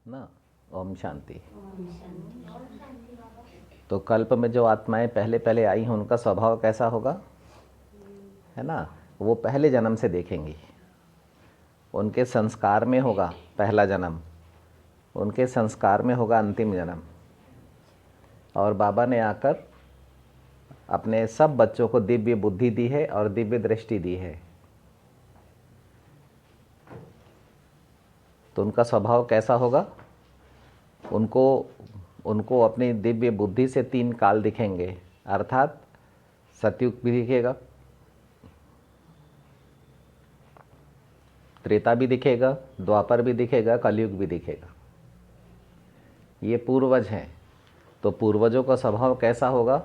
ना। ओम शांति। तो कल्प में जो आत्माएं पहले पहले आई हैं उनका स्वभाव कैसा होगा, है ना। वो पहले जन्म से देखेंगी, उनके संस्कार में होगा पहला जन्म, उनके संस्कार में होगा अंतिम जन्म। और बाबा ने आकर अपने सब बच्चों को दिव्य बुद्धि दी है और दिव्य दृष्टि दी है। तो उनका स्वभाव कैसा होगा, उनको अपनी दिव्य बुद्धि से 3 काल दिखेंगे, अर्थात सतयुग भी दिखेगा, त्रेता भी दिखेगा, द्वापर भी दिखेगा, कलयुग भी दिखेगा। ये पूर्वज हैं। तो पूर्वजों का स्वभाव कैसा होगा,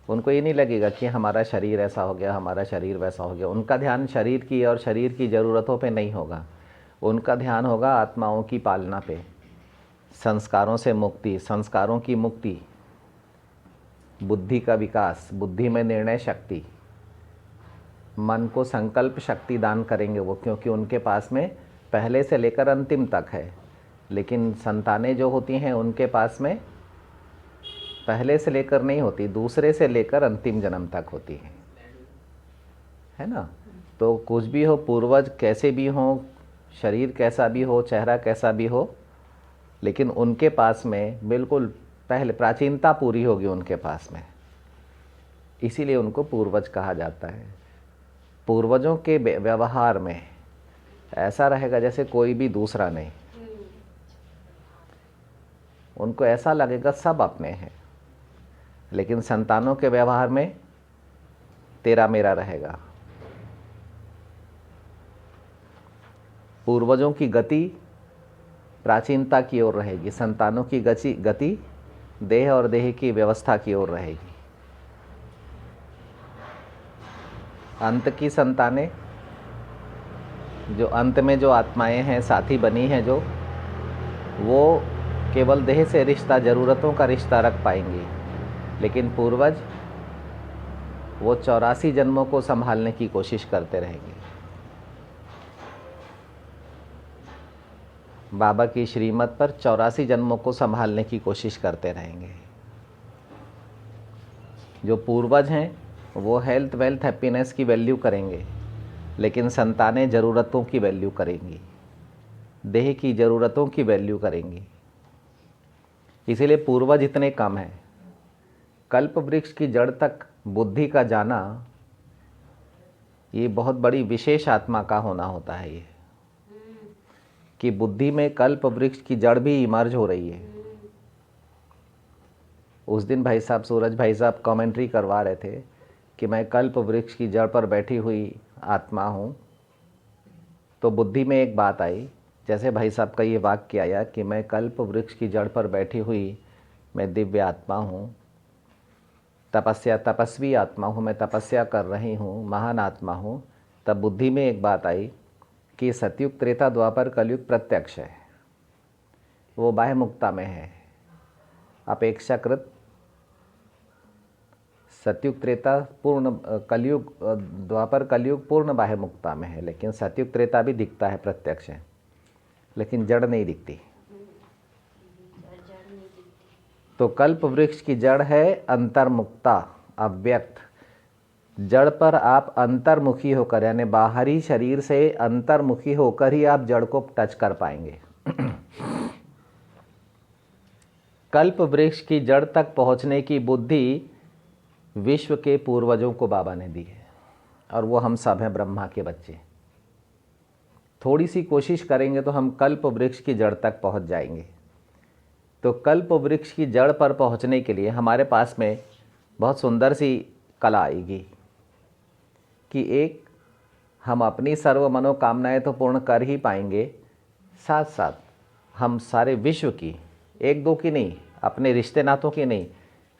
उनको ये नहीं लगेगा कि हमारा शरीर ऐसा हो गया, हमारा शरीर वैसा हो गया। उनका ध्यान शरीर की और शरीर की ज़रूरतों पे नहीं होगा, उनका ध्यान होगा आत्माओं की पालना पे, संस्कारों से मुक्ति, संस्कारों की मुक्ति, बुद्धि का विकास, बुद्धि में निर्णय शक्ति, मन को संकल्प शक्ति दान करेंगे वो, क्योंकि उनके पास में पहले से लेकर अंतिम तक है। लेकिन संतानें जो होती हैं उनके पास में पहले से लेकर नहीं होती, दूसरे से लेकर अंतिम जन्म तक होती है ना। तो कुछ भी हो, पूर्वज कैसे भी हो, शरीर कैसा भी हो, चेहरा कैसा भी हो, लेकिन उनके पास में बिल्कुल पहले प्राचीनता पूरी होगी उनके पास में, इसीलिए उनको पूर्वज कहा जाता है। पूर्वजों के व्यवहार में ऐसा रहेगा जैसे कोई भी दूसरा नहीं, उनको ऐसा लगेगा सब अपने हैं। लेकिन संतानों के व्यवहार में तेरा मेरा रहेगा। पूर्वजों की गति प्राचीनता की ओर रहेगी, संतानों की गति देह और देह की व्यवस्था की ओर रहेगी। अंत की संतानें, जो अंत में जो आत्माएं हैं, साथी बनी हैं जो, वो केवल देह से रिश्ता, ज़रूरतों का रिश्ता रख पाएंगी। लेकिन पूर्वज वो 84 जन्मों को संभालने की कोशिश करते रहेंगे। बाबा की श्रीमत पर 84 जन्मों को संभालने की कोशिश करते रहेंगे। जो पूर्वज हैं वो हेल्थ, वेल्थ, हैप्पीनेस की वैल्यू करेंगे, लेकिन संतानें ज़रूरतों की वैल्यू करेंगी, देह की ज़रूरतों की वैल्यू करेंगी। इसीलिए पूर्वज इतने कम हैं। कल्प वृक्ष की जड़ तक बुद्धि का जाना, ये बहुत बड़ी विशेष आत्मा का होना होता है। ये कि बुद्धि में कल्प वृक्ष की जड़ भी इमर्ज हो रही है। उस दिन भाई साहब, सूरज भाई साहब कमेंट्री करवा रहे थे कि मैं कल्प वृक्ष की जड़ पर बैठी हुई आत्मा हूँ। तो बुद्धि में एक बात आई, जैसे भाई साहब का ये वाक्य आया कि मैं कल्प वृक्ष की जड़ पर बैठी हुई मैं दिव्य आत्मा हूँ, तपस्वी आत्मा हूँ, मैं तपस्या कर रही हूँ, महान आत्मा हूँ। तब बुद्धि में एक बात आई कि सतयुग, त्रेता, द्वापर, कलयुग प्रत्यक्ष है, वो बाह्य मुक्ता में है। अपेक्षाकृत सतयुग, त्रेता पूर्ण, कलयुग, द्वापर, कलयुग पूर्ण बाह्य मुक्ता में है। लेकिन सतयुग, त्रेता भी दिखता है, प्रत्यक्ष है, लेकिन जड़ नहीं दिखती। तो कल्प वृक्ष की जड़ है अंतर्मुक्ता, अव्यक्त। जड़ पर आप अंतर्मुखी होकर, यानी बाहरी शरीर से अंतर्मुखी होकर ही आप जड़ को टच कर पाएंगे। कल्प वृक्ष की जड़ तक पहुंचने की बुद्धि विश्व के पूर्वजों को बाबा ने दी है, और वो हम सब हैं, ब्रह्मा के बच्चे। थोड़ी सी कोशिश करेंगे तो हम कल्प वृक्ष की जड़ तक पहुंच जाएंगे। तो कल्प वृक्ष की जड़ पर पहुंचने के लिए हमारे पास में बहुत सुंदर सी कला आएगी कि एक, हम अपनी सर्व मनोकामनाएं तो पूर्ण कर ही पाएंगे, साथ साथ हम सारे विश्व की, एक दो की नहीं, अपने रिश्ते नातों की नहीं,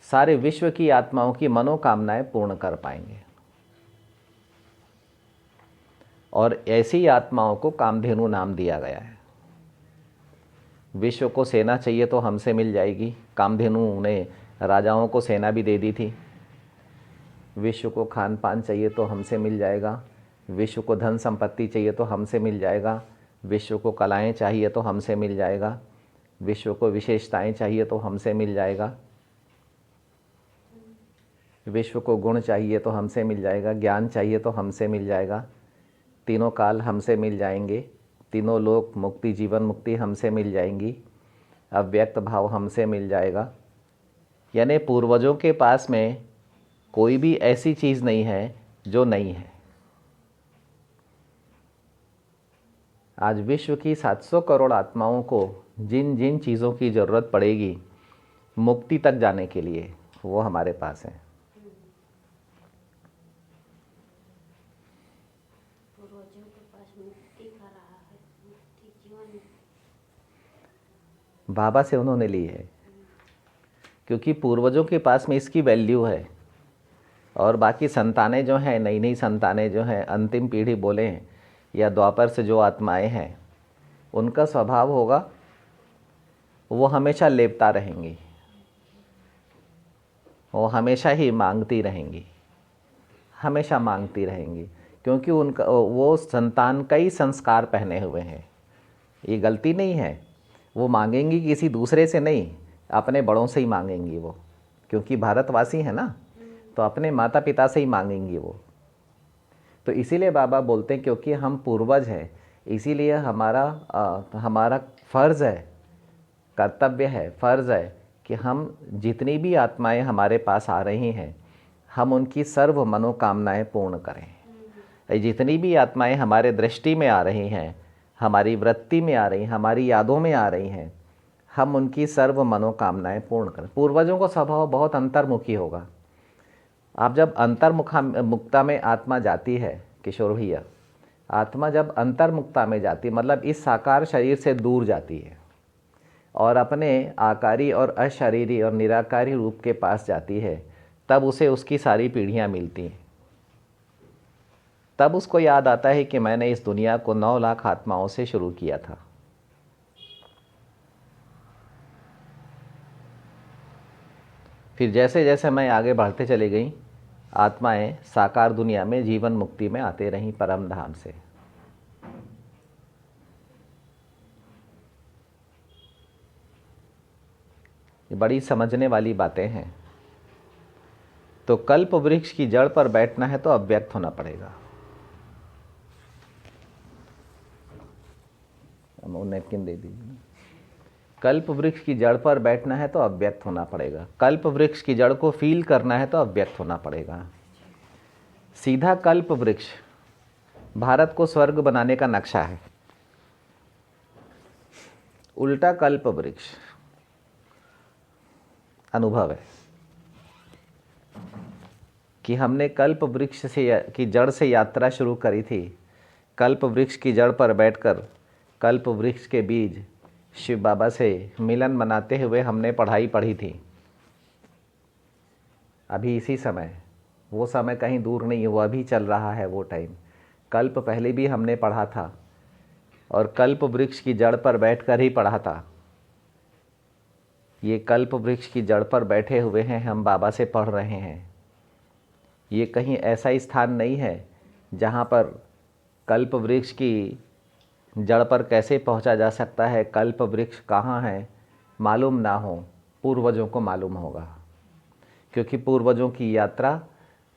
सारे विश्व की आत्माओं की मनोकामनाएं पूर्ण कर पाएंगे। और ऐसी आत्माओं को कामधेनु नाम दिया गया है। विश्व को सेना चाहिए तो हमसे मिल जाएगी। कामधेनु ने राजाओं को सेना भी दे दी थी। विश्व को खान पान चाहिए तो हमसे मिल जाएगा। विश्व को धन संपत्ति चाहिए तो हमसे मिल जाएगा। विश्व को कलाएं चाहिए तो हमसे मिल जाएगा। विश्व को विशेषताएं चाहिए तो हमसे मिल जाएगा, विश्व को गुण चाहिए तो हमसे मिल जाएगा, ज्ञान चाहिए तो हमसे मिल जाएगा, तीनों काल हमसे मिल जाएंगे, तीनों लोक मुक्ति जीवन मुक्ति हमसे मिल जाएंगी, अव्यक्त भाव हमसे मिल जाएगा। यानी पूर्वजों के पास में कोई भी ऐसी चीज़ नहीं है जो नहीं है। आज विश्व की 700 करोड़ आत्माओं को जिन जिन चीज़ों की ज़रूरत पड़ेगी मुक्ति तक जाने के लिए, वो हमारे पास है। पूर्वजों के पास मुक्ति का रहा है, मुक्ति जीवन बाबा से उन्होंने ली है, क्योंकि पूर्वजों के पास में इसकी वैल्यू है। और बाकी संतानें जो हैं, नई नई संतानें जो हैं, अंतिम पीढ़ी बोलें या द्वापर से जो आत्माएं हैं, उनका स्वभाव होगा वो हमेशा लेपता रहेंगी, वो हमेशा ही मांगती रहेंगी, हमेशा मांगती रहेंगी, क्योंकि उनका वो संतान कई संस्कार पहने हुए हैं। ये गलती नहीं है, वो मांगेंगी किसी दूसरे से नहीं, अपने बड़ों से ही मांगेंगी वो, क्योंकि भारतवासी है ना, तो अपने माता पिता से ही मांगेंगी वो। तो इसीलिए बाबा बोलते हैं क्योंकि हम पूर्वज हैं, इसीलिए हमारा फ़र्ज़ है, कर्तव्य है, फ़र्ज़ है कि हम जितनी भी आत्माएं हमारे पास आ रही हैं, हम उनकी सर्व मनोकामनाएं पूर्ण करें। जितनी भी आत्माएं हमारे दृष्टि में आ रही हैं, हमारी वृत्ति में आ रही हैं, हमारी यादों में आ रही हैं, हम उनकी सर्व मनोकामनाएं पूर्ण करें। पूर्वजों का स्वभाव बहुत अंतर्मुखी होगा। आप जब अंतर्मुखता में आत्मा जाती है, किशोर भैया, आत्मा जब अंतर्मुखता में जाती मतलब इस साकार शरीर से दूर जाती है और अपने आकारी और अशरीरी और निराकारी रूप के पास जाती है, तब उसे उसकी सारी पीढ़ियाँ मिलती हैं। तब उसको याद आता है कि मैंने इस दुनिया को 9 लाख आत्माओं से शुरू किया था। फिर जैसे जैसे मैं आगे बढ़ते चली गई, आत्माएं साकार दुनिया में जीवन मुक्ति में आते रहीं परम धाम से। ये बड़ी समझने वाली बातें हैं। तो कल्प वृक्ष की जड़ पर बैठना है तो अव्यक्त होना पड़ेगा। नैपकिन दे दीजिए। कल्प वृक्ष की जड़ पर बैठना है तो अव्यक्त होना पड़ेगा। कल्प वृक्ष की जड़ को फील करना है तो अव्यक्त होना पड़ेगा। सीधा कल्प वृक्ष भारत को स्वर्ग बनाने का नक्शा है, उल्टा कल्प वृक्ष अनुभव है कि हमने कल्प वृक्ष की जड़ से यात्रा शुरू करी थी। कल्प वृक्ष की जड़ पर बैठकर कल्प वृक्ष के बीज शिव बाबा से मिलन मनाते हुए हमने पढ़ाई पढ़ी थी। अभी इसी समय, वो समय कहीं दूर नहीं है, वो अभी चल रहा है वो टाइम। कल्प पहले भी हमने पढ़ा था और कल्प वृक्ष की जड़ पर बैठकर ही पढ़ा था। ये कल्प वृक्ष की जड़ पर बैठे हुए हैं, हम बाबा से पढ़ रहे हैं। ये कहीं ऐसा स्थान नहीं है जहाँ पर कल्प वृक्ष की जड़ पर कैसे पहुंचा जा सकता है, कल्प वृक्ष कहाँ है मालूम ना हो, पूर्वजों को मालूम होगा। क्योंकि पूर्वजों की यात्रा,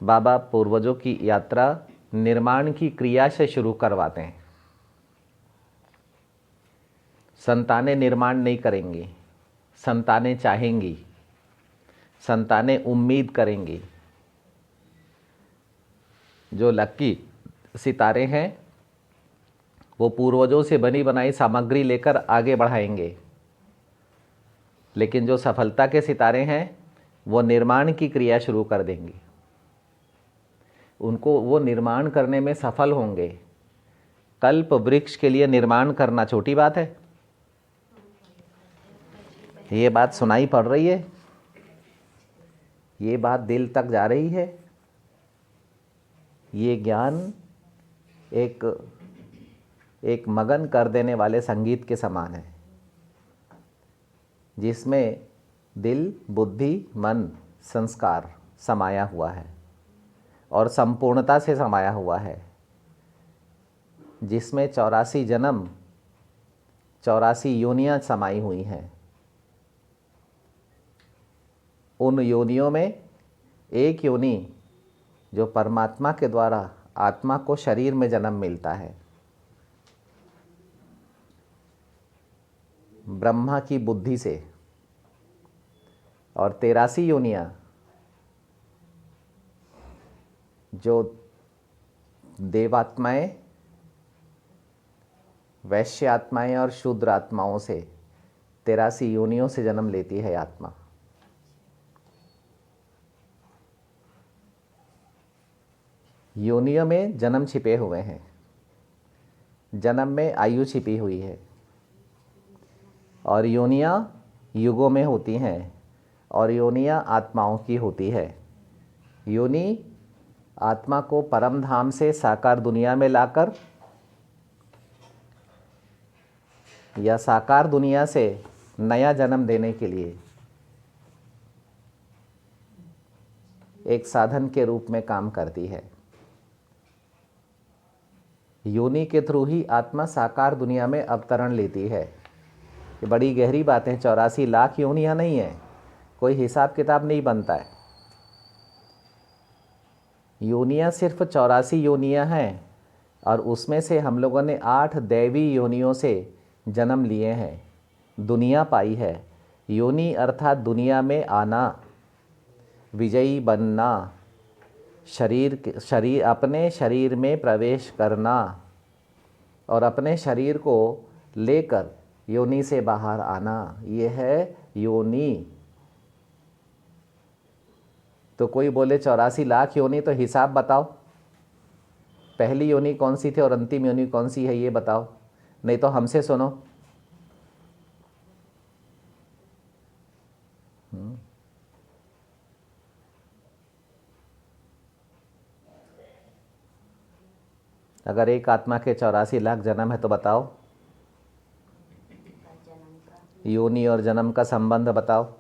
बाबा पूर्वजों की यात्रा निर्माण की क्रिया से शुरू करवाते हैं। संतानें निर्माण नहीं करेंगी, संतानें चाहेंगी, संतानें उम्मीद करेंगी। जो लक्की सितारे हैं वो पूर्वजों से बनी बनाई सामग्री लेकर आगे बढ़ाएंगे, लेकिन जो सफलता के सितारे हैं वो निर्माण की क्रिया शुरू कर देंगे। उनको वो निर्माण करने में सफल होंगे। कल्प वृक्ष के लिए निर्माण करना छोटी बात है। ये बात सुनाई पड़ रही है, ये बात दिल तक जा रही है। ये ज्ञान एक मगन कर देने वाले संगीत के समान है, जिसमें दिल, बुद्धि, मन, संस्कार समाया हुआ है और संपूर्णता से समाया हुआ है, जिसमें 84 जन्म, 84 योनियाँ समाई हुई हैं। उन योनियों में एक योनि जो परमात्मा के द्वारा आत्मा को शरीर में जन्म मिलता है, ब्रह्मा की बुद्धि से, और 83 योनियाँ जो देवात्माएं, वैश्य आत्माएं और शूद्र आत्माओं से 83 योनियों से जन्म लेती है आत्मा। योनियों में जन्म छिपे हुए हैं, जन्म में आयु छिपी हुई है, और योनियाँ युगों में होती हैं, और योनियाँ आत्माओं की होती है। योनि आत्मा को परम धाम से साकार दुनिया में लाकर या साकार दुनिया से नया जन्म देने के लिए एक साधन के रूप में काम करती है। योनि के थ्रू ही आत्मा साकार दुनिया में अवतरण लेती है। ये बड़ी गहरी बातें, 84 लाख योनियाँ नहीं है, कोई हिसाब किताब नहीं बनता है। योनियाँ सिर्फ 84 योनियाँ हैं, और उसमें से हम लोगों ने 8 दैवी योनियों से जन्म लिए हैं, दुनिया पाई है। योनि अर्थात दुनिया में आना, विजयी बनना, शरीर अपने शरीर में प्रवेश करना और अपने शरीर को लेकर योनि से बाहर आना, ये है योनि। तो कोई बोले 84 लाख योनि, तो हिसाब बताओ, पहली योनि कौन सी थी और अंतिम योनि कौन सी है, ये बताओ, नहीं तो हमसे सुनो। अगर एक आत्मा के 84 लाख जन्म है तो बताओ, योनि और जन्म का संबंध बताओ,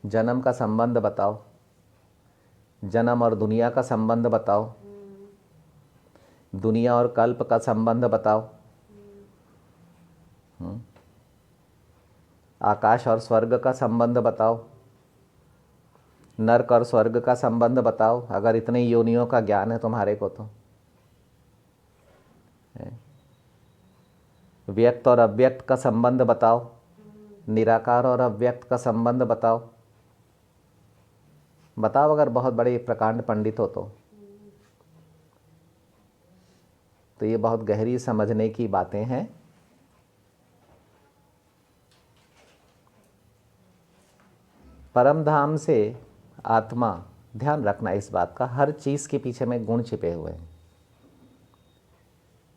जन्म का संबंध बताओ, जन्म और दुनिया का संबंध बताओ, दुनिया और कल्प का संबंध बताओ, आकाश और स्वर्ग का संबंध बताओ, नरक और स्वर्ग का संबंध बताओ, अगर इतने योनियों का ज्ञान है तुम्हारे को तो। व्यक्त और अव्यक्त का संबंध बताओ, निराकार और अव्यक्त का संबंध बताओ, बताओ अगर बहुत बड़े प्रकांड पंडित हो तो ये बहुत गहरी समझने की बातें हैं। परम धाम से आत्मा, ध्यान रखना इस बात का, हर चीज़ के पीछे में गुण छिपे हुए हैं।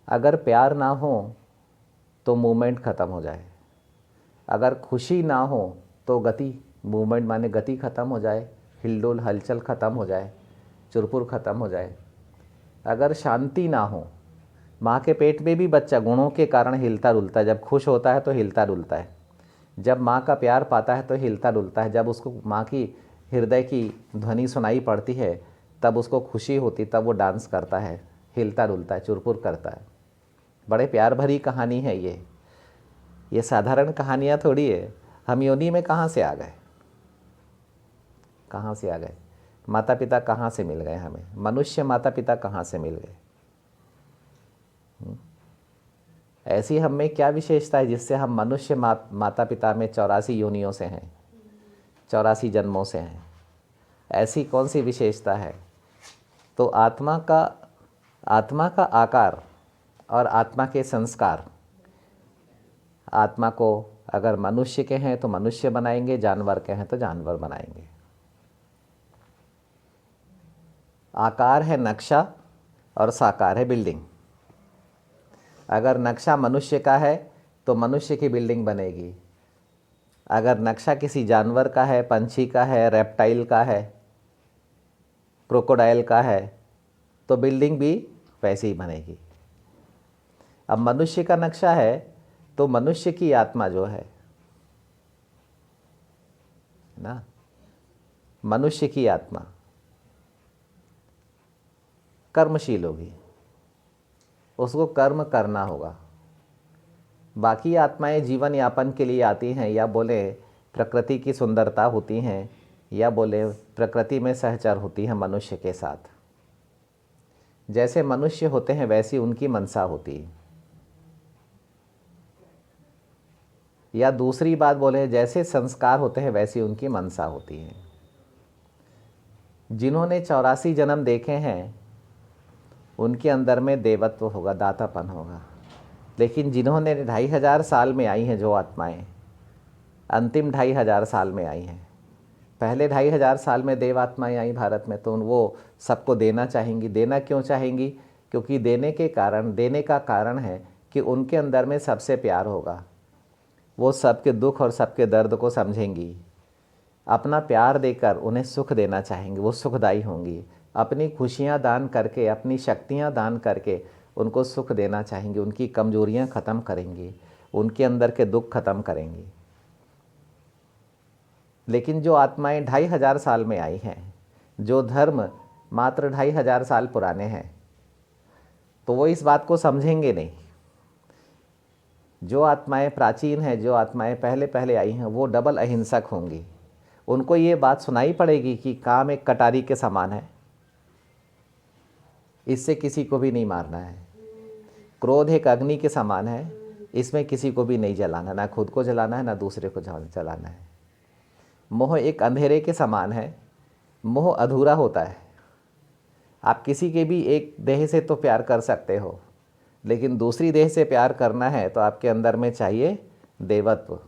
अगर प्यार ना हो तो मूवमेंट ख़त्म हो जाए, अगर खुशी ना हो तो गति, मूवमेंट माने गति ख़त्म हो जाए, हिलडुल हलचल ख़त्म हो जाए, चुरपुर ख़त्म हो जाए। अगर शांति ना हो, माँ के पेट में भी बच्चा गुणों के कारण हिलता डुलता है, जब खुश होता है तो हिलता डुलता है, जब माँ का प्यार पाता है तो हिलता डुलता है, जब उसको माँ की हृदय की ध्वनि सुनाई पड़ती है तब उसको खुशी होती, तब वो डांस करता है, हिलता डुलता है, चुरपुर करता है। बड़े प्यार भरी कहानी है ये साधारण कहानियाँ थोड़ी है। हम योनि में कहाँ से आ गए, कहाँ से आ गए, माता पिता कहाँ से मिल गए हमें, मनुष्य माता पिता कहाँ से मिल गए। ऐसी हम में क्या विशेषता है जिससे हम मनुष्य माता पिता में 84 योनियों से हैं, 84 जन्मों से हैं, ऐसी कौन सी विशेषता है। तो आत्मा का आकार और आत्मा के संस्कार, आत्मा को अगर मनुष्य के हैं तो मनुष्य बनाएंगे, जानवर के हैं तो जानवर बनाएंगे। आकार है नक्शा और साकार है बिल्डिंग। अगर नक्शा मनुष्य का है तो मनुष्य की बिल्डिंग बनेगी, अगर नक्शा किसी जानवर का है, पंछी का है, रेप्टाइल का है, क्रोकोडाइल का है, तो बिल्डिंग भी वैसे ही बनेगी। अब मनुष्य का नक्शा है तो मनुष्य की आत्मा जो है ना, मनुष्य की आत्मा कर्मशील होगी, उसको कर्म करना होगा। बाकी आत्माएं जीवन यापन के लिए आती हैं, या बोले प्रकृति की सुंदरता होती हैं, या बोले प्रकृति में सहचर होती है मनुष्य के साथ। जैसे मनुष्य होते हैं वैसी उनकी मनसा होती है। या दूसरी बात बोले, जैसे संस्कार होते हैं वैसी उनकी मनसा होती है। जिन्होंने 84 जन्म देखे हैं उनके अंदर में देवत्व होगा, दातापन होगा। लेकिन जिन्होंने 2500 साल में आई हैं जो आत्माएं, अंतिम 2500 साल में आई हैं, पहले 2500 साल में देव आत्माएं आई भारत में, तो वो सबको देना चाहेंगी। देना क्यों चाहेंगी? क्योंकि देने का कारण है कि उनके अंदर में सबसे प्यार होगा। वो सबके दुख और सबके दर्द को समझेंगी। अपना प्यार देकर उन्हें सुख देना चाहेंगी, वो सुखदायी होंगी। अपनी खुशियाँ दान करके, अपनी शक्तियाँ दान करके उनको सुख देना चाहेंगी। उनकी कमजोरियाँ ख़त्म करेंगी, उनके अंदर के दुख ख़त्म करेंगी। लेकिन जो आत्माएं 2500 साल में आई हैं, जो धर्म मात्र 2500 साल पुराने हैं, तो वो इस बात को समझेंगे नहीं। जो आत्माएं प्राचीन हैं, जो आत्माएं पहले पहले आई हैं, वो डबल अहिंसक होंगी। उनको ये बात सुनाई पड़ेगी कि काम एक कटारी के समान है, इससे किसी को भी नहीं मारना है। क्रोध एक अग्नि के समान है, इसमें किसी को भी नहीं जलाना, ना खुद को जलाना है ना दूसरे को जलाना है। मोह एक अंधेरे के समान है, मोह अधूरा होता है। आप किसी के भी एक देह से तो प्यार कर सकते हो, लेकिन दूसरी देह से प्यार करना है तो आपके अंदर में चाहिए देवत्व।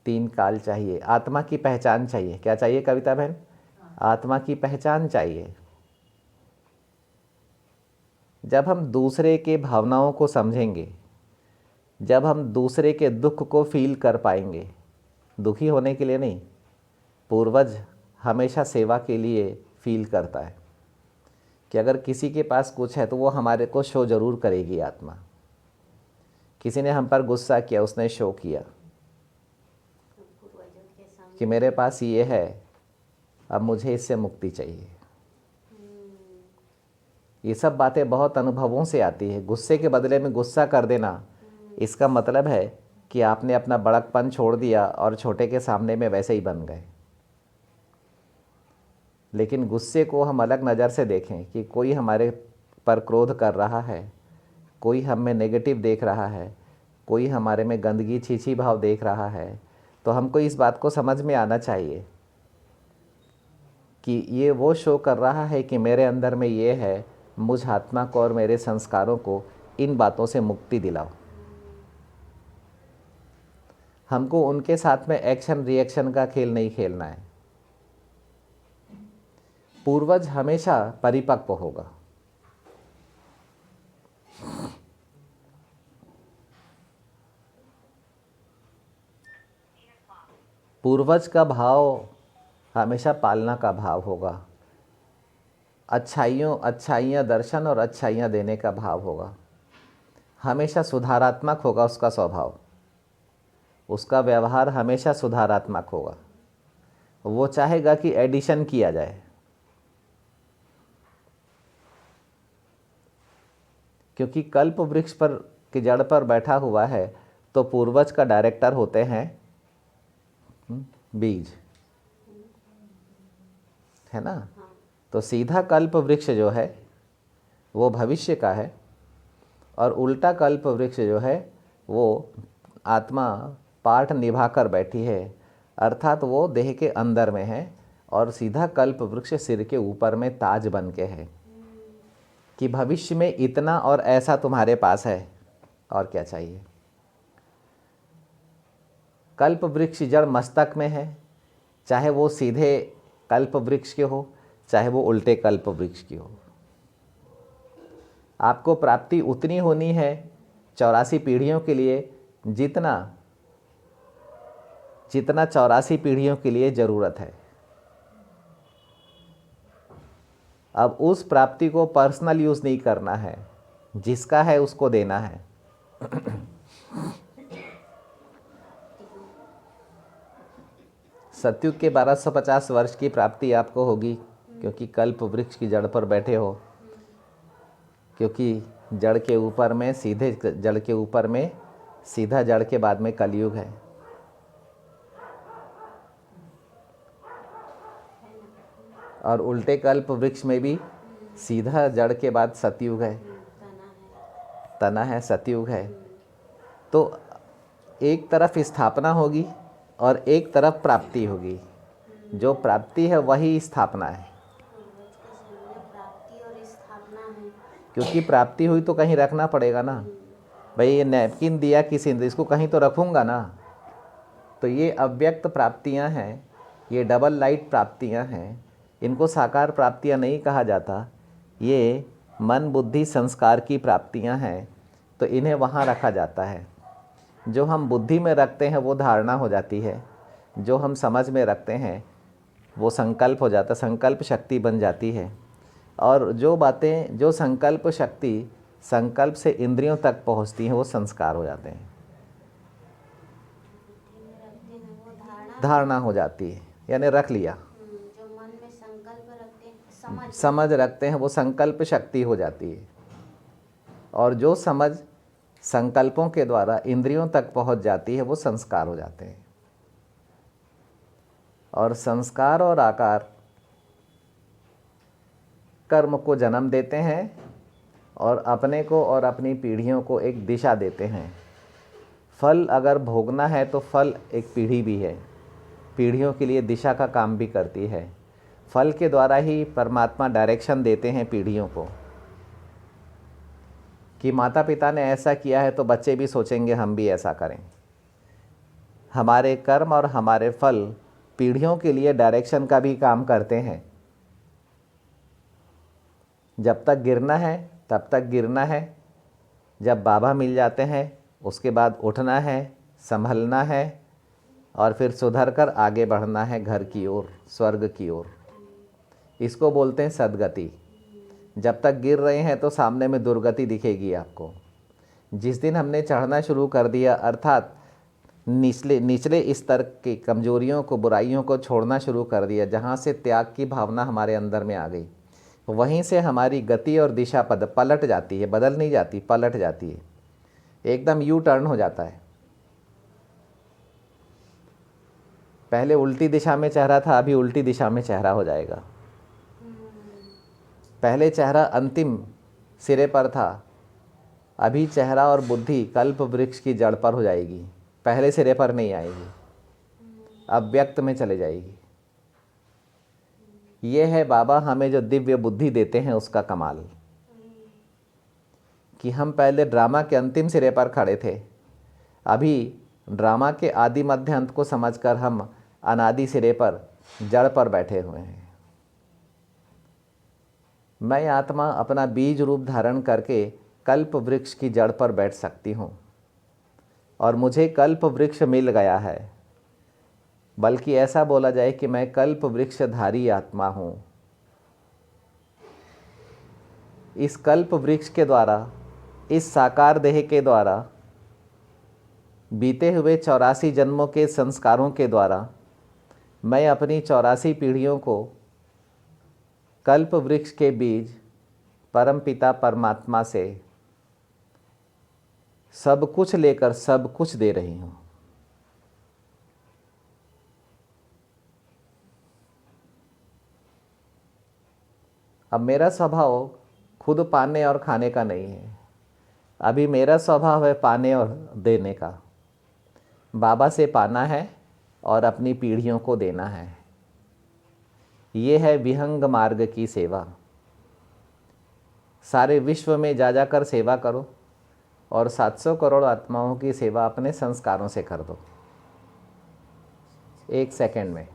3 काल चाहिए, आत्मा की पहचान चाहिए। क्या चाहिए कविता बहन? आत्मा की पहचान चाहिए। जब हम दूसरे के भावनाओं को समझेंगे, जब हम दूसरे के दुख को फील कर पाएंगे, दुखी होने के लिए नहीं, पूर्वज हमेशा सेवा के लिए फील करता है कि अगर किसी के पास कुछ है तो वो हमारे को शो ज़रूर करेगी आत्मा। किसी ने हम पर गुस्सा किया, उसने शो किया कि मेरे पास ये है, अब मुझे इससे मुक्ति चाहिए। ये सब बातें बहुत अनुभवों से आती है। गुस्से के बदले में गुस्सा कर देना, इसका मतलब है कि आपने अपना बड़कपन छोड़ दिया और छोटे के सामने में वैसे ही बन गए। लेकिन गुस्से को हम अलग नज़र से देखें कि कोई हमारे पर क्रोध कर रहा है, कोई हम में नेगेटिव देख रहा है, कोई हमारे में गंदगी छीछी भाव देख रहा है, तो हमको इस बात को समझ में आना चाहिए कि ये वो शो कर रहा है कि मेरे अंदर में ये है, मुझ आत्मा को और मेरे संस्कारों को इन बातों से मुक्ति दिलाओ। हमको उनके साथ में एक्शन रिएक्शन का खेल नहीं खेलना है। पूर्वज हमेशा परिपक्व होगा। पूर्वज का भाव हमेशा पालना का भाव होगा। अच्छाइयाँ दर्शन और अच्छाइयाँ देने का भाव होगा। हमेशा सुधारात्मक होगा उसका स्वभाव, उसका व्यवहार हमेशा सुधारात्मक होगा। वो चाहेगा कि एडिशन किया जाए, क्योंकि कल्प वृक्ष पर की जड़ पर बैठा हुआ है, तो पूर्वज का डायरेक्टर होते हैं बीज, है ना। तो सीधा कल्प वृक्ष जो है वो भविष्य का है, और उल्टा कल्प वृक्ष जो है वो आत्मा पाठ निभा कर बैठी है, अर्थात वो देह के अंदर में है। और सीधा कल्प वृक्ष सिर के ऊपर में ताज बन के है कि भविष्य में इतना और ऐसा तुम्हारे पास है, और क्या चाहिए। कल्प वृक्ष जड़ मस्तक में है, चाहे वो सीधे कल्प वृक्ष के हो, चाहे वो उल्टे कल्प वृक्ष की हो। आपको प्राप्ति उतनी होनी है 84 पीढ़ियों के लिए जितना 84 पीढ़ियों के लिए ज़रूरत है। अब उस प्राप्ति को पर्सनल यूज़ नहीं करना है, जिसका है उसको देना है। सतयुग के 1250 वर्ष की प्राप्ति आपको होगी, क्योंकि कल्प वृक्ष की जड़ पर बैठे हो, क्योंकि जड़ के ऊपर में सीधे जड़ के ऊपर में सीधा जड़ के बाद में कलयुग है। और उल्टे कल्प वृक्ष में भी सीधा जड़ के बाद सतयुग है, तना है, सतयुग है। तो एक तरफ स्थापना होगी और एक तरफ प्राप्ति होगी। जो प्राप्ति है वही स्थापना है, प्राप्ति और स्थापना है। क्योंकि प्राप्ति हुई तो कहीं रखना पड़ेगा ना। भाई ये नैपकिन दिया किसी ने, इसको कहीं तो रखूँगा ना। तो ये अव्यक्त प्राप्तियां हैं, ये डबल लाइट प्राप्तियां हैं। इनको साकार प्राप्तियां नहीं कहा जाता, ये मन बुद्धि संस्कार की प्राप्तियां हैं। तो इन्हें वहाँ रखा जाता है। जो हम बुद्धि में रखते हैं वो धारणा हो जाती है, जो हम समझ में रखते हैं वो संकल्प हो जाता, संकल्प शक्ति बन जाती है। और जो बातें, जो संकल्प शक्ति संकल्प से इंद्रियों तक पहुँचती हैं वो संस्कार हो जाते हैं, धारणा हो जाती है, यानी रख लिया। जो मन में संकल्प रखते हैं, समझ रखते हैं, वो संकल्प शक्ति हो जाती है। और जो समझ संकल्पों के द्वारा इंद्रियों तक पहुंच जाती है वो संस्कार हो जाते हैं। और संस्कार और आकार कर्म को जन्म देते हैं और अपने को और अपनी पीढ़ियों को एक दिशा देते हैं। फल अगर भोगना है तो फल एक पीढ़ी भी है, पीढ़ियों के लिए दिशा का काम भी करती है। फल के द्वारा ही परमात्मा डायरेक्शन देते हैं पीढ़ियों को, कि माता पिता ने ऐसा किया है तो बच्चे भी सोचेंगे हम भी ऐसा करें। हमारे कर्म और हमारे फल पीढ़ियों के लिए डायरेक्शन का भी काम करते हैं। जब तक गिरना है तब तक गिरना है, जब बाबा मिल जाते हैं उसके बाद उठना है, संभलना है और फिर सुधर कर आगे बढ़ना है घर की ओर, स्वर्ग की ओर। इसको बोलते हैं सद्गति। जब तक गिर रहे हैं तो सामने में दुर्गति दिखेगी आपको। जिस दिन हमने चढ़ना शुरू कर दिया, अर्थात निचले स्तर की कमजोरियों को, बुराइयों को छोड़ना शुरू कर दिया, जहाँ से त्याग की भावना हमारे अंदर में आ गई, वहीं से हमारी गति और दिशा पलट जाती है, बदल नहीं जाती, पलट जाती है, एकदम यू टर्न हो जाता है। पहले उल्टी दिशा में चेहरा था, अभी उल्टी दिशा में चेहरा हो जाएगा। पहले चेहरा अंतिम सिरे पर था, अभी चेहरा और बुद्धि कल्प वृक्ष की जड़ पर हो जाएगी, पहले सिरे पर नहीं आएगी, अव्यक्त में चले जाएगी। ये है बाबा हमें जो दिव्य बुद्धि देते हैं उसका कमाल, कि हम पहले ड्रामा के अंतिम सिरे पर खड़े थे, अभी ड्रामा के आदि मध्य अंत को समझकर हम अनादि सिरे पर, जड़ पर बैठे हुए हैं। मैं आत्मा अपना बीज रूप धारण करके कल्प वृक्ष की जड़ पर बैठ सकती हूँ और मुझे कल्प वृक्ष मिल गया है। बल्कि ऐसा बोला जाए कि मैं कल्प वृक्षधारी आत्मा हूँ। इस कल्प वृक्ष के द्वारा, इस साकार देह के द्वारा, बीते हुए 84 जन्मों के संस्कारों के द्वारा मैं अपनी 84 पीढ़ियों को कल्प वृक्ष के बीज परमपिता परमात्मा से सब कुछ लेकर सब कुछ दे रही हूँ। अब मेरा स्वभाव खुद पाने और खाने का नहीं है, अभी मेरा स्वभाव है पाने और देने का। बाबा से पाना है और अपनी पीढ़ियों को देना है। ये है विहंग मार्ग की सेवा। सारे विश्व में जा जाकर सेवा करो और 700 करोड़ आत्माओं की सेवा अपने संस्कारों से कर दो, 1 सेकंड में।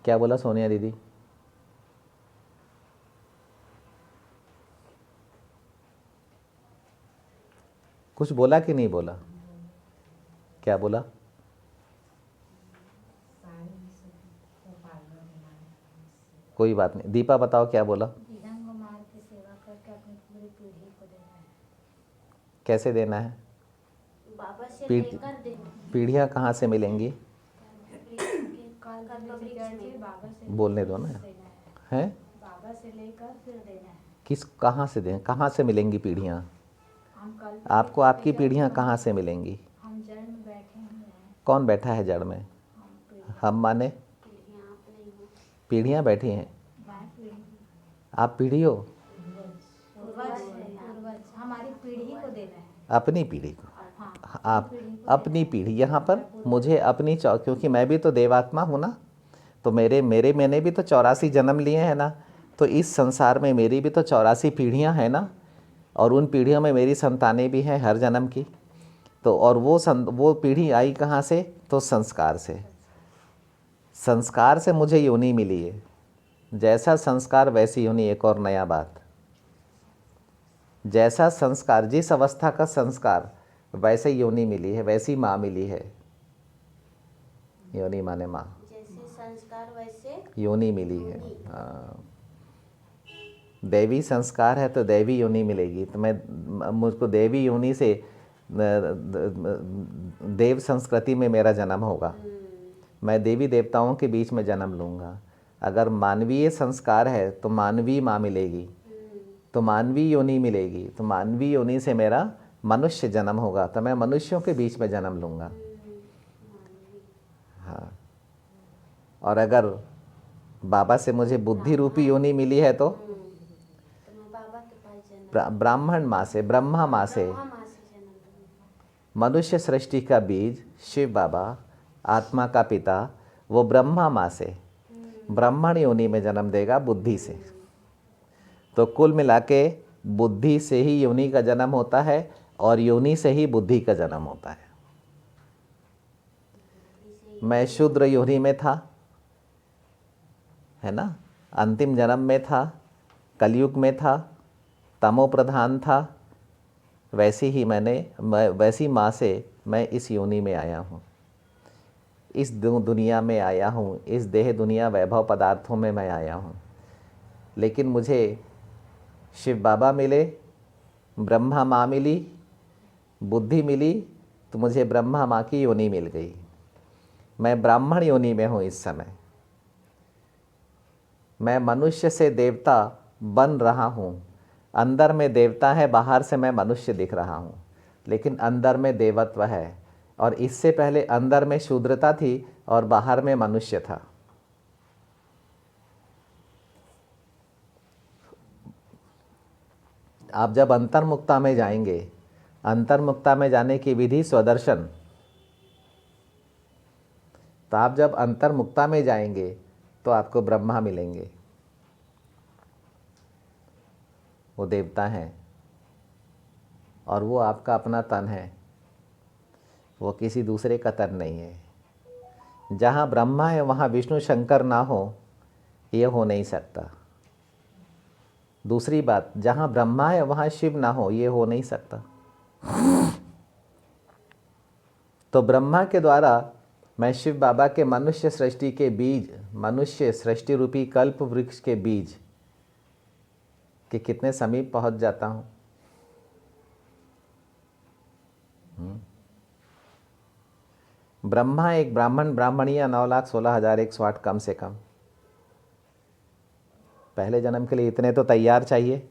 क्या बोला सोनिया दीदी? कुछ बोला कि नहीं बोला? क्या बोला? कोई बात नहीं, दीपा बताओ क्या बोला? विहंग मार्ग की सेवा करके अपनी पूरी पीढ़ी को देना है। कैसे देना है? बाबा से पीढ़- लेकर देना। पीढ़ियाँ कहाँ से मिलेंगी? बाबा से बोलने दो ना। देना है, हैं? बाबा से लेकर फिर देना है। किस, कहाँ से दें, कहाँ से मिलेंगी पीढ़ियाँ? हम कल आपको आपकी पीढ़ियाँ कहाँ से मिलेंगी? हम जड़ में बैठे हुए हैं, कौन बैठा है जड़ में? हम माने पीढ़ियाँ आप नहीं हो। पीढ़ियाँ बैठी हैं। आप पीढ़ी हो? पूर्वज हमारी पीढ़ी को देना है। अपनी पीढ़ी को। हाँ, आप अपनी पीढ़ी, यहाँ पर मुझे अपनी क्योंकि मैं भी तो देवात्मा हूँ ना, तो मैंने भी तो 84 जन्म लिए हैं ना, तो इस संसार में मेरी भी तो 84 पीढ़ियाँ हैं ना, और उन पीढ़ियों में मेरी संतानें भी हैं हर जन्म की। तो और वो पीढ़ी आई कहाँ से? तो संस्कार से। संस्कार से मुझे योनि मिली है। जैसा संस्कार वैसी योनि। एक और नया बात, जैसा संस्कार, जिस अवस्था का संस्कार, वैसे योनि मिली है, वैसी माँ मिली है। योनि माने माँ। जैसे संस्कार वैसे योनि मिली है। हाँ, दैवी संस्कार है तो दैवी योनि मिलेगी। तो मुझको देवी योनि से देव संस्कृति में मेरा जन्म होगा। मैं देवी देवताओं के बीच में जन्म लूँगा। अगर मानवीय संस्कार है तो मानवीय माँ मिलेगी, तो मानवीय योनि मिलेगी, तो मानवीय योनि से मेरा मनुष्य जन्म होगा, तो मैं मनुष्यों के बीच में जन्म लूँगा। हाँ, और अगर बाबा से मुझे बुद्धि रूपी योनि मिली है तो मैं बाबा के पास जन्म, ब्राह्मण माँ से, ब्रह्मा माँ से, ब्रह्मा माँ से जन्म लूँगा। मनुष्य सृष्टि का बीज शिव बाबा, आत्मा का पिता, वो ब्रह्मा माँ से ब्राह्मण योनि में जन्म देगा, बुद्धि से। तो कुल मिला के बुद्धि से ही योनि का जन्म होता है, और योनि से ही बुद्धि का जन्म होता है। मैं शूद्र योनि में था, है ना, अंतिम जन्म में था, कलयुग में था, तमो प्रधान था। वैसी ही वैसी माँ से मैं इस योनि में आया हूँ, इस दुनिया में आया हूँ, इस देह दुनिया वैभव पदार्थों में मैं आया हूँ। लेकिन मुझे शिव बाबा मिले, ब्रह्मा माँ मिली, बुद्धि मिली, तो मुझे ब्रह्मा माँ की योनि मिल गई। मैं ब्राह्मण योनि में हूँ इस समय। मैं मनुष्य से देवता बन रहा हूँ। अंदर में देवता है, बाहर से मैं मनुष्य दिख रहा हूँ, लेकिन अंदर में देवत्व है। और इससे पहले अंदर में शूद्रता थी और बाहर में मनुष्य था। आप जब अंतर्मुक्ता में जाएंगे, अंतर्मुक्ता में जाने की विधि स्वदर्शन। तो आप जब अंतर्मुक्ता में जाएंगे तो आपको ब्रह्मा मिलेंगे, वो देवता हैं, और वो आपका अपना तन है, वो किसी दूसरे का तन नहीं है। जहाँ ब्रह्मा है वहाँ विष्णु शंकर ना हो, ये हो नहीं सकता। दूसरी बात, जहाँ ब्रह्मा है वहाँ शिव ना हो, ये हो नहीं सकता। तो ब्रह्मा के द्वारा मैं शिव बाबा के मनुष्य सृष्टि के बीज, मनुष्य सृष्टि रूपी कल्प वृक्ष के बीज के कितने समीप पहुंच जाता हूं। ब्रह्मा एक ब्राह्मण, ब्राह्मणियां 9,16,108 कम से कम। पहले जन्म के लिए इतने तो तैयार चाहिए।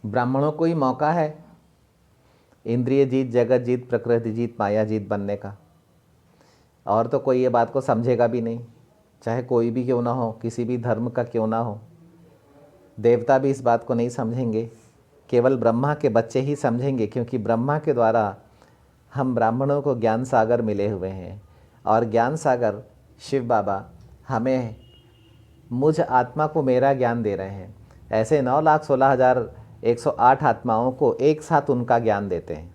ब्राह्मणों को ही मौका है इंद्रिय जीत, जगत जीत, प्रकृति जीत, माया जीत बनने का। और तो कोई ये बात को समझेगा भी नहीं, चाहे कोई भी क्यों ना हो, किसी भी धर्म का क्यों ना हो। देवता भी इस बात को नहीं समझेंगे, केवल ब्रह्मा के बच्चे ही समझेंगे, क्योंकि ब्रह्मा के द्वारा हम ब्राह्मणों को ज्ञान सागर मिले हुए हैं। और ज्ञान सागर शिव बाबा हमें, मुझ आत्मा को मेरा ज्ञान दे रहे हैं। ऐसे 9,16,108 आत्माओं को एक साथ उनका ज्ञान देते हैं।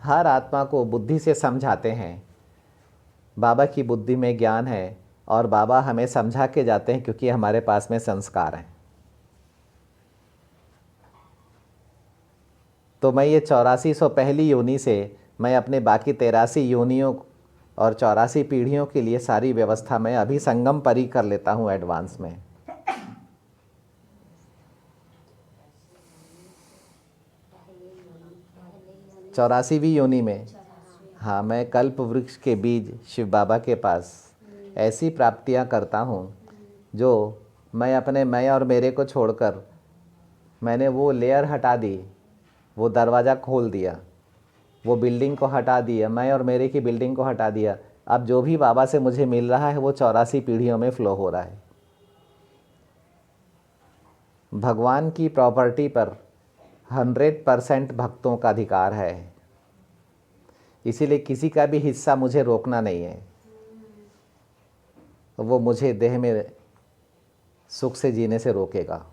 हर आत्मा को बुद्धि से समझाते हैं। बाबा की बुद्धि में ज्ञान है, और बाबा हमें समझा के जाते हैं, क्योंकि हमारे पास में संस्कार हैं। तो मैं ये 8400 पहली योनि से मैं अपने बाकी 83 योनियों और 84 पीढ़ियों के लिए सारी व्यवस्था मैं अभी संगम परी कर लेता हूँ एडवांस में। 84वीं योनि में, हाँ, मैं कल्प वृक्ष के बीज शिव बाबा के पास ऐसी प्राप्तियाँ करता हूँ जो मैं अपने मैं और मेरे को छोड़कर मैंने वो लेयर हटा दी, वो दरवाज़ा खोल दिया, वो बिल्डिंग को हटा दिया, मैं और मेरे की बिल्डिंग को हटा दिया। अब जो भी बाबा से मुझे मिल रहा है वो 84 पीढ़ियों में फ्लो हो रहा है। भगवान की प्रॉपर्टी पर 100% भक्तों का अधिकार है, इसीलिए किसी का भी हिस्सा मुझे रोकना नहीं है। वो मुझे देह में सुख से जीने से रोकेगा।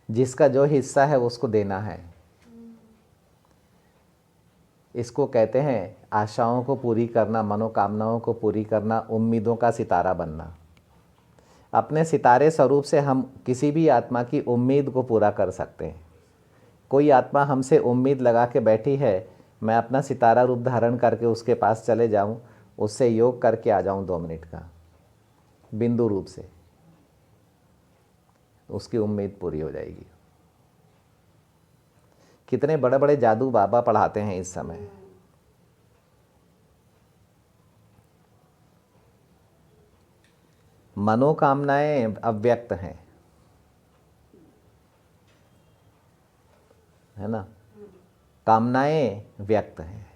जिसका जो हिस्सा है उसको देना है। इसको कहते हैं आशाओं को पूरी करना, मनोकामनाओं को पूरी करना, उम्मीदों का सितारा बनना। अपने सितारे स्वरूप से हम किसी भी आत्मा की उम्मीद को पूरा कर सकते हैं। कोई आत्मा हमसे उम्मीद लगा के बैठी है, मैं अपना सितारा रूप धारण करके उसके पास चले जाऊं, उससे योग करके आ जाऊं 2 मिनट का, बिंदु रूप से, उसकी उम्मीद पूरी हो जाएगी। कितने बड़े बड़े जादू बाबा पढ़ाते हैं इस समय। मनोकामनाएं अव्यक्त हैं, है ना, कामनाएं व्यक्त हैं।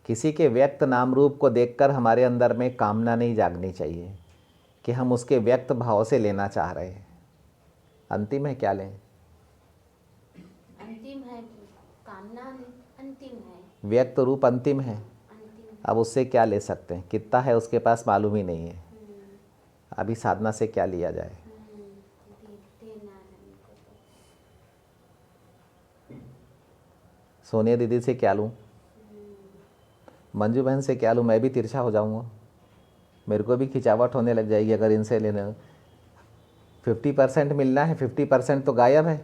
किसी के व्यक्त नाम रूप को देखकर हमारे अंदर में कामना नहीं जागनी चाहिए कि हम उसके व्यक्त भाव से लेना चाह रहे हैं। अंतिम है, क्या लें? अंतिम है, कामना अंतिम है, व्यक्त रूप अंतिम है। अंतिम। अब उससे क्या ले सकते हैं? कितना है उसके पास मालूम ही नहीं है। अभी साधना से क्या लिया जाए? देना है उनको तो। सोनिया दीदी से क्या लूँ? मंजू बहन से क्या लूँ? मैं भी तिरछा हो जाऊँगा, मेरे को भी खिंचावट होने लग जाएगी अगर इनसे लेने। 50% मिलना है, 50% तो गायब है,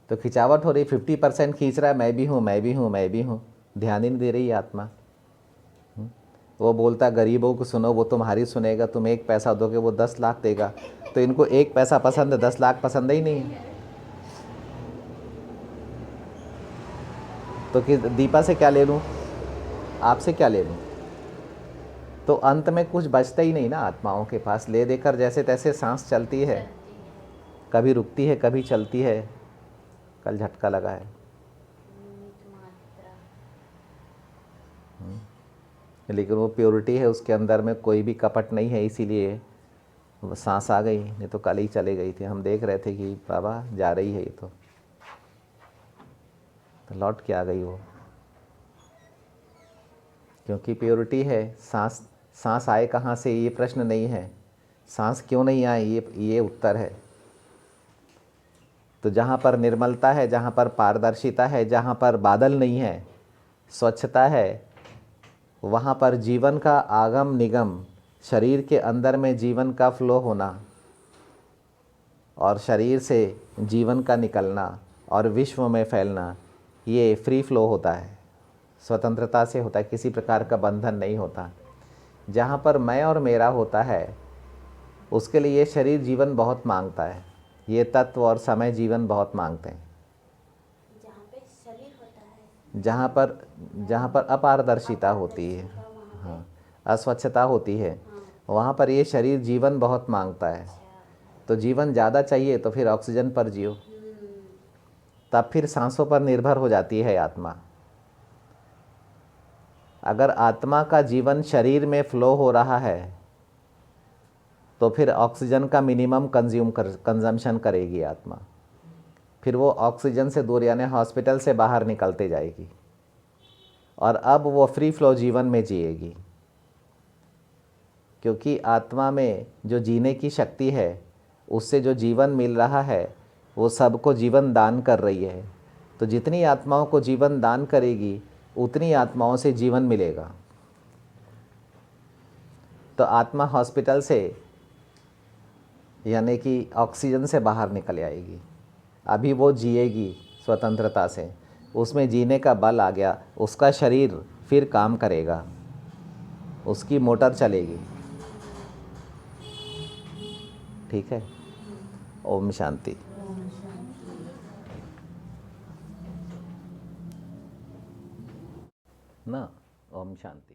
तो खिंचावट हो रही। 50% खींच रहा है, मैं भी हूँ, मैं भी हूँ, मैं भी हूँ, ध्यान ही नहीं दे रही आत्मा। वो बोलता गरीबों को सुनो, वो तुम्हारी सुनेगा, तुम 1 पैसा दोगे वो 10 लाख देगा। तो इनको 1 पैसा पसंद है, 10 लाख पसंद ही नहीं है। तो कि दीपा से क्या ले लूँ, आपसे क्या ले लूँ? तो अंत में कुछ बचता ही नहीं ना आत्माओं के पास। ले देकर जैसे तैसे सांस चलती है, कभी रुकती है, कभी चलती है। कल झटका लगा है। लेकिन वो प्योरिटी है उसके अंदर में, कोई भी कपट नहीं है, इसीलिए वो सांस आ गई, नहीं तो कल ही चले गई थी। हम देख रहे थे कि बाबा जा रही है ये तो लौट के आ गई वो, क्योंकि प्योरिटी है। सांस आए कहाँ से ये प्रश्न नहीं है, सांस क्यों नहीं आए ये उत्तर है। तो जहाँ पर निर्मलता है, जहाँ पर पारदर्शिता है, जहाँ पर बादल नहीं है, स्वच्छता है, वहाँ पर जीवन का आगम निगम, शरीर के अंदर में जीवन का फ्लो होना और शरीर से जीवन का निकलना और विश्व में फैलना, ये फ्री फ्लो होता है, स्वतंत्रता से होता है, किसी प्रकार का बंधन नहीं होता। जहाँ पर मैं और मेरा होता है उसके लिए ये शरीर जीवन बहुत मांगता है, ये तत्व और समय जीवन बहुत मांगते हैं। जहाँ पे शरीर होता है, जहाँ पर अपारदर्शिता होती है, हाँ, अस्वच्छता होती है, वहाँ पर ये शरीर जीवन बहुत मांगता है। तो जीवन ज़्यादा चाहिए तो फिर ऑक्सीजन पर जियो, तब फिर सांसों पर निर्भर हो जाती है आत्मा। अगर आत्मा का जीवन शरीर में फ्लो हो रहा है तो फिर ऑक्सीजन का मिनिमम कंजम्पशन करेगी आत्मा, फिर वो ऑक्सीजन से दूर यानी हॉस्पिटल से बाहर निकलते जाएगी और अब वो फ्री फ्लो जीवन में जिएगी। क्योंकि आत्मा में जो जीने की शक्ति है, उससे जो जीवन मिल रहा है वो सबको जीवन दान कर रही है। तो जितनी आत्माओं को जीवन दान करेगी उतनी आत्माओं से जीवन मिलेगा। तो आत्मा हॉस्पिटल से यानी कि ऑक्सीजन से बाहर निकल आएगी। अभी वो जिएगी स्वतंत्रता से, उसमें जीने का बल आ गया, उसका शरीर फिर काम करेगा, उसकी मोटर चलेगी। ठीक है। ओम शांति। ना, ओम शांति।